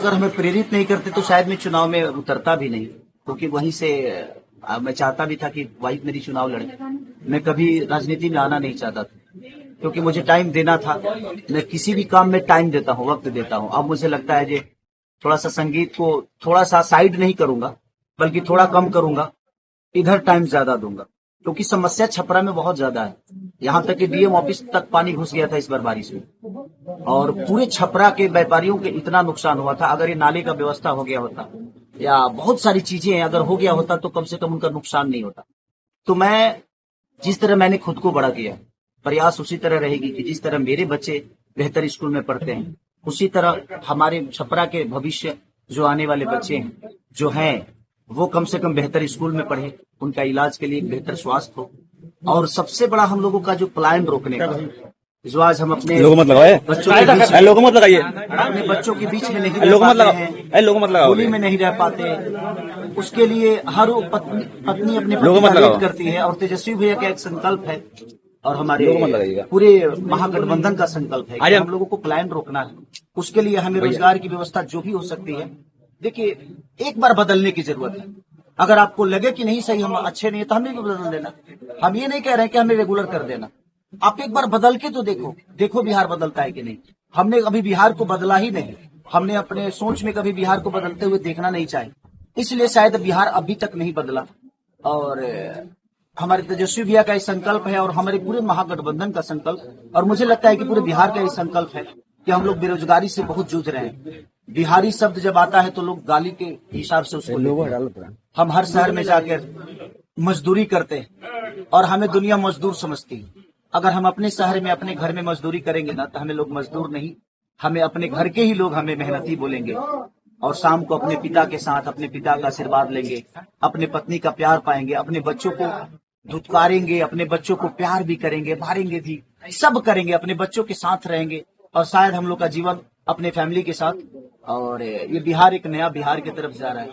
अगर हमें प्रेरित नहीं करते तो शायद मैं चुनाव में उतरता भी नहीं, क्योंकि वहीं से मैं चाहता भी था कि वाइफ मेरी चुनाव लड़े। मैं कभी राजनीति में आना नहीं चाहता था, क्योंकि मुझे टाइम देना था। मैं किसी भी काम में टाइम देता हूँ, वक्त देता हूँ। अब मुझे लगता है कि थोड़ा सा संगीत को थोड़ा सा साइड नहीं करूंगा, बल्कि थोड़ा कम करूंगा, इधर टाइम ज्यादा दूंगा, क्योंकि समस्या छपरा में बहुत ज्यादा है। यहाँ तक कि डीएम ऑफिस तक पानी घुस गया था इस बार बारिश में, और पूरे छपरा के व्यापारियों के इतना नुकसान हुआ था। अगर ये नाले का व्यवस्था हो गया होता या बहुत सारी चीजें अगर हो गया होता तो कम से कम उनका नुकसान नहीं होता। तो मैं जिस तरह मैंने खुद को बड़ा किया, प्रयास उसी तरह रहेगी कि जिस तरह मेरे बच्चे बेहतर स्कूल में पढ़ते हैं, उसी तरह हमारे छपरा के भविष्य जो आने वाले बच्चे हैं जो हैं वो कम से कम बेहतर स्कूल में पढ़े, उनका इलाज के लिए बेहतर स्वास्थ्य हो। और सबसे बड़ा हम लोगों का जो प्लान रोकने का, जो आज हम अपने लोगो मत लगाए, लोगो मत लगाइए, अपने बच्चों के बीच में नहीं लोगो मत रह पाते हैं, लोगो मत लगाओ, होली में नहीं रह पाते, उसके लिए हर पत्नी अपने लोगो मत पति का लगाओ वेट करती है। और तेजस्वी भैया का एक संकल्प है और हमारे पूरे महागठबंधन का संकल्प है कि हम लोगों को प्लान रोकना है। उसके लिए हमें रोजगार की व्यवस्था जो भी हो सकती है। देखिए, एक बार बदलने की जरूरत है। अगर आपको लगे कि नहीं सही, हम अच्छे नहीं है, तो हमें भी बदल देना। हम ये नहीं कह रहे हैं कि हमें रेगुलर कर देना। आप एक बार बदल के तो देखो बिहार बदलता है कि नहीं। हमने अभी बिहार को बदला ही नहीं, हमने अपने सोच में कभी बिहार को बदलते हुए देखना नहीं चाहे, इसलिए शायद बिहार अभी तक नहीं बदला। और हमारे तेजस्वी भैया का ये संकल्प है और हमारे पूरे महागठबंधन का संकल्प, और मुझे लगता है कि पूरे बिहार का ये संकल्प है कि हम लोग बेरोजगारी से बहुत जूझ रहे हैं। बिहारी शब्द जब आता है तो लोग गाली के हिसाब से उसको लेते हैं। हम हर शहर में जाकर मजदूरी करते हैं और हमें दुनिया मजदूर समझती है। अगर हम अपने शहर में अपने घर में मजदूरी करेंगे ना, तो हमें लोग मजदूर नहीं, हमें अपने घर के ही लोग हमें मेहनती बोलेंगे। और शाम को अपने पिता के साथ अपने पिता का आशीर्वाद लेंगे, अपने पत्नी का प्यार पाएंगे, अपने बच्चों को धुतकारेंगे, अपने बच्चों को प्यार भी करेंगे, मारेंगे भी, सब करेंगे, अपने बच्चों के साथ रहेंगे। और शायद हम लोग का जीवन अपने फैमिली के साथ, और ये बिहार एक नया बिहार की तरफ जा रहा है।